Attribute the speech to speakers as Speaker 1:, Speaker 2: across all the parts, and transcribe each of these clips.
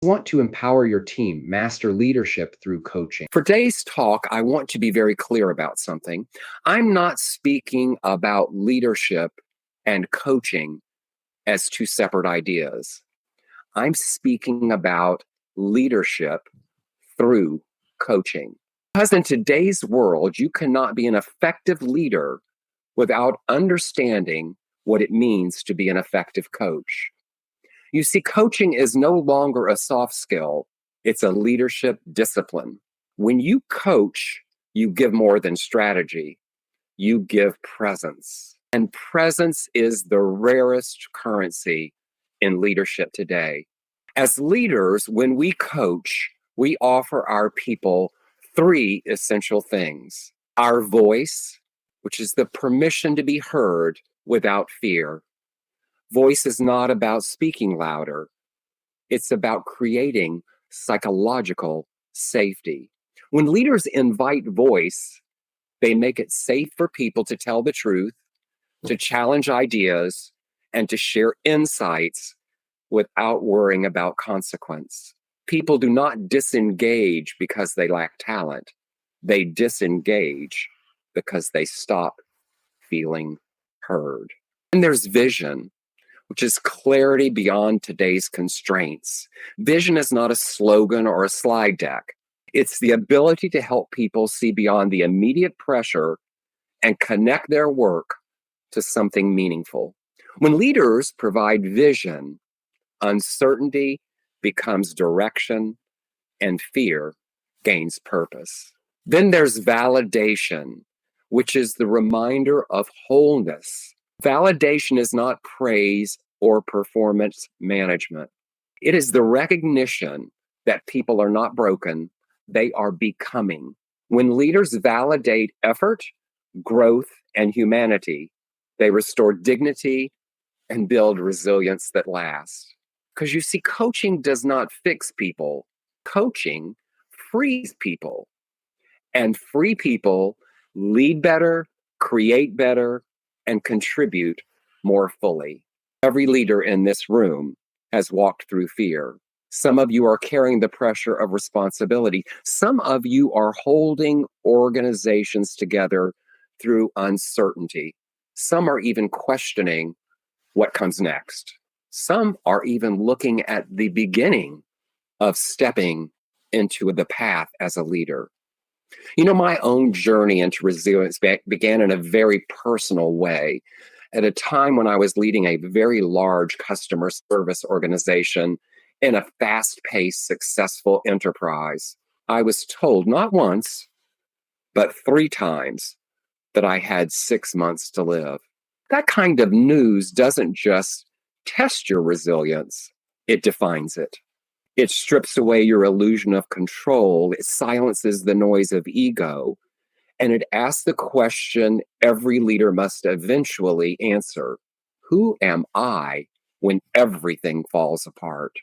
Speaker 1: Want to empower your team, master leadership through coaching.
Speaker 2: For today's talk, I want to be very clear about something. I'm not speaking about leadership and coaching as two separate ideas. I'm speaking about leadership through coaching. Because in today's world, you cannot be an effective leader without understanding what it means to be an effective coach. You see, coaching is no longer a soft skill, it's a leadership discipline. When you coach, you give more than strategy, you give presence. And presence is the rarest currency in leadership today. As leaders, when we coach, we offer our people three essential things: our voice, which is the permission to be heard without fear. Voice is not about speaking louder. It's about creating psychological safety. When leaders invite voice, they make it safe for people to tell the truth, to challenge ideas, and to share insights without worrying about consequence. People do not disengage because they lack talent. They disengage because they stop feeling heard. And there's vision, which is clarity beyond today's constraints. Vision is not a slogan or a slide deck. It's the ability to help people see beyond the immediate pressure and connect their work to something meaningful. When leaders provide vision, uncertainty becomes direction and fear gains purpose. Then there's validation, which is the reminder of wholeness. Validation is not praise or performance management. It is the recognition that people are not broken, they are becoming. When leaders validate effort, growth, and humanity, they restore dignity and build resilience that lasts. Because you see, coaching does not fix people. Coaching frees people. And free people lead better, create better, and contribute more fully. Every leader in this room has walked through fear. Some of you are carrying the pressure of responsibility. Some of you are holding organizations together through uncertainty. Some are even questioning what comes next. Some are even looking at the beginning of stepping into the path as a leader. You know, my own journey into resilience began in a very personal way. At a time when I was leading a very large customer service organization in a fast-paced, successful enterprise, I was told not once, but 3 times that I had 6 months to live. That kind of news doesn't just test your resilience, it defines it. It strips away your illusion of control. It silences the noise of ego. And it asks the question every leader must eventually answer: who am I when everything falls apart?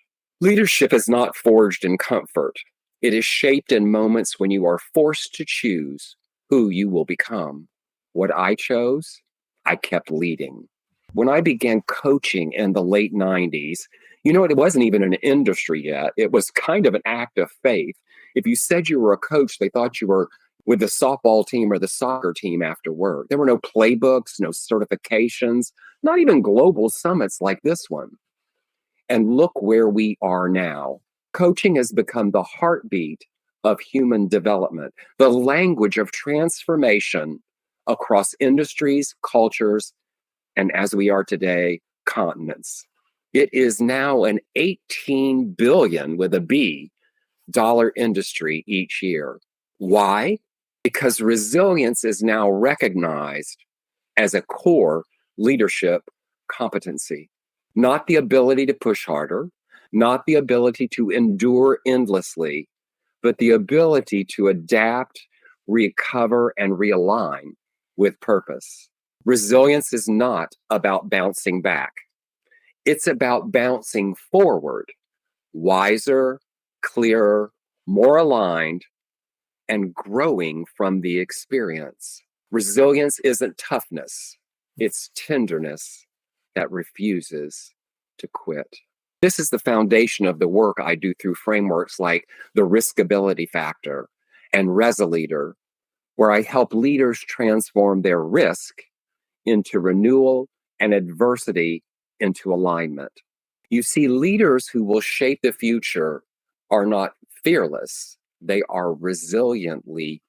Speaker 2: Leadership is not forged in comfort. It is shaped in moments when you are forced to choose who you will become. What I chose, I kept leading. When I began coaching in the late 90s, you know, it wasn't even an industry yet. It was kind of an act of faith. If you said you were a coach, they thought you were with the softball team or the soccer team after work. There were no playbooks, no certifications, not even global summits like this one. And look where we are now. Coaching has become the heartbeat of human development, the language of transformation across industries, cultures, and as we are today, continents. It is now an 18 billion with a B dollar industry each year. Why? Because resilience is now recognized as a core leadership competency. Not the ability to push harder, not the ability to endure endlessly, but the ability to adapt, recover, and realign with purpose. Resilience is not about bouncing back. It's about bouncing forward, wiser, clearer, more aligned, and growing from the experience. Resilience isn't toughness, it's tenderness that refuses to quit. This is the foundation of the work I do through frameworks like the riskability factor and Resolator, where I help leaders transform their risk into renewal and adversity into alignment. You see, leaders who will shape the future are not fearless, they are resiliently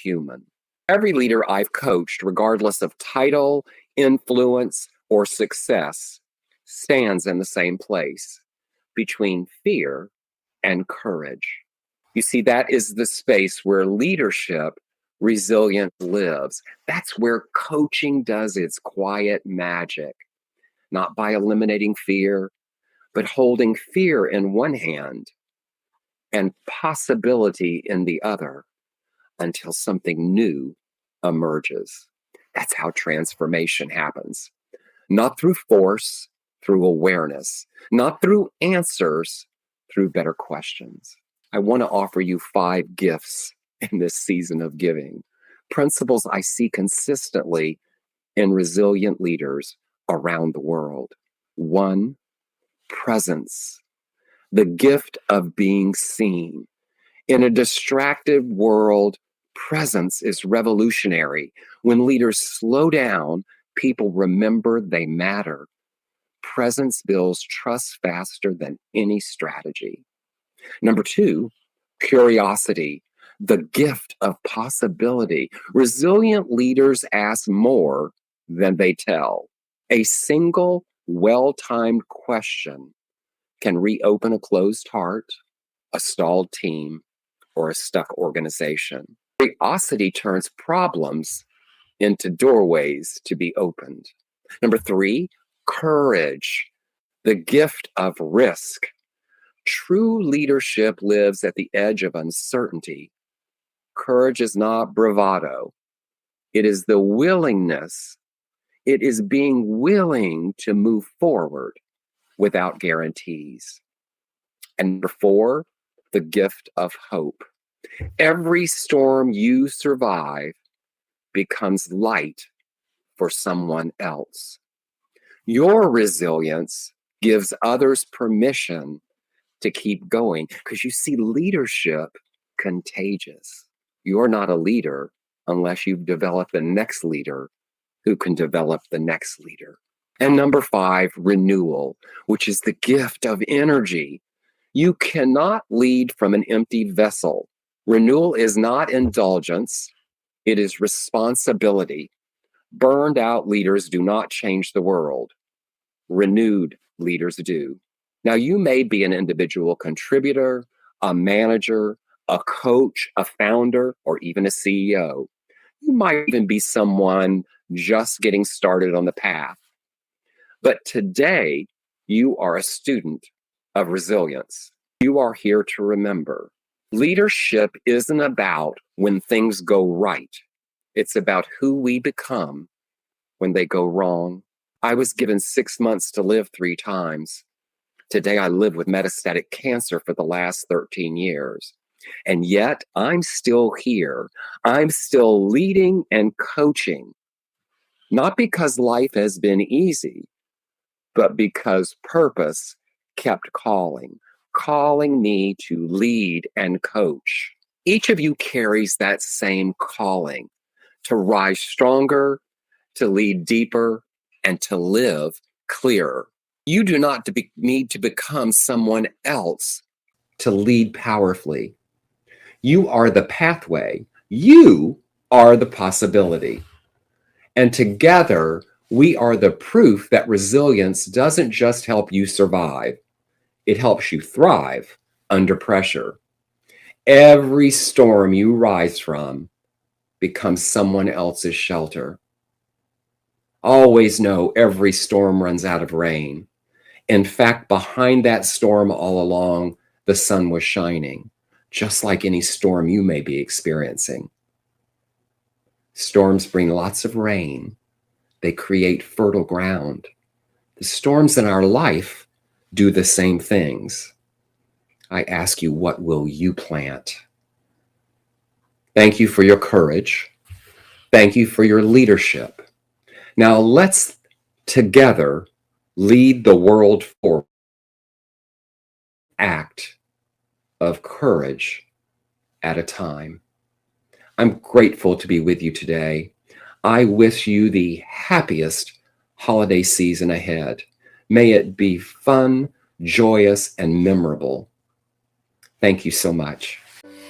Speaker 2: human. Every leader I've coached, regardless of title, influence, or success, stands in the same place between fear and courage. You see, that is the space where leadership resilience lives. That's where coaching does its quiet magic, not by eliminating fear, but holding fear in one hand and possibility in the other until something new emerges. That's how transformation happens. Not through force, through awareness, not through answers, through better questions. I want to offer you 5 gifts in this season of giving, principles I see consistently in resilient leaders around the world. 1, presence, the gift of being seen. In a distracted world, presence is revolutionary. When leaders slow down, people remember they matter. Presence builds trust faster than any strategy. Number 2, curiosity, the gift of possibility. Resilient leaders ask more than they tell. A single, well-timed question can reopen a closed heart, a stalled team, or a stuck organization. Curiosity turns problems into doorways to be opened. Number 3, courage, the gift of risk. True leadership lives at the edge of uncertainty. Courage is not bravado. It is the willingness. It is being willing to move forward without guarantees. And number 4, the gift of hope. Every storm you survive becomes light for someone else. Your resilience gives others permission to keep going because you see leadership contagious. You're not a leader unless you've developed the next leader who can develop the next leader. And number 5, renewal, which is the gift of energy. You cannot lead from an empty vessel. Renewal is not indulgence, it is responsibility. Burned out leaders do not change the world. Renewed leaders do. Now, you may be an individual contributor, a manager, a coach, a founder, or even a CEO. You might even be someone just getting started on the path. But today, you are a student of resilience. You are here to remember. Leadership isn't about when things go right. It's about who we become when they go wrong. I was given 6 months to live 3 times. Today, I live with metastatic cancer for the last 13 years. And yet, I'm still here. I'm still leading and coaching. Not because life has been easy, but because purpose kept calling me to lead and coach. Each of you carries that same calling to rise stronger, to lead deeper, and to live clearer. You do not need to become someone else
Speaker 1: to lead powerfully. You are the pathway. You are the possibility. And together, we are the proof that resilience doesn't just help you survive, it helps you thrive under pressure. Every storm you rise from becomes someone else's shelter. Always know every storm runs out of rain. In fact, behind that storm all along, the sun was shining, just like any storm you may be experiencing. Storms bring lots of rain. They create fertile ground. The storms in our life do the same things. I ask you, what will you plant? Thank you for your courage. Thank you for your leadership. Now let's together lead the world forward. act of courage at a time. I'm grateful to be with you today. I wish you the happiest holiday season ahead. May it be fun, joyous, and memorable. Thank you so much.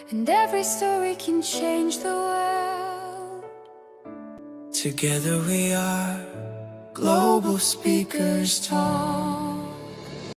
Speaker 3: And every story can change the world. Together we are Global Speakers Talk.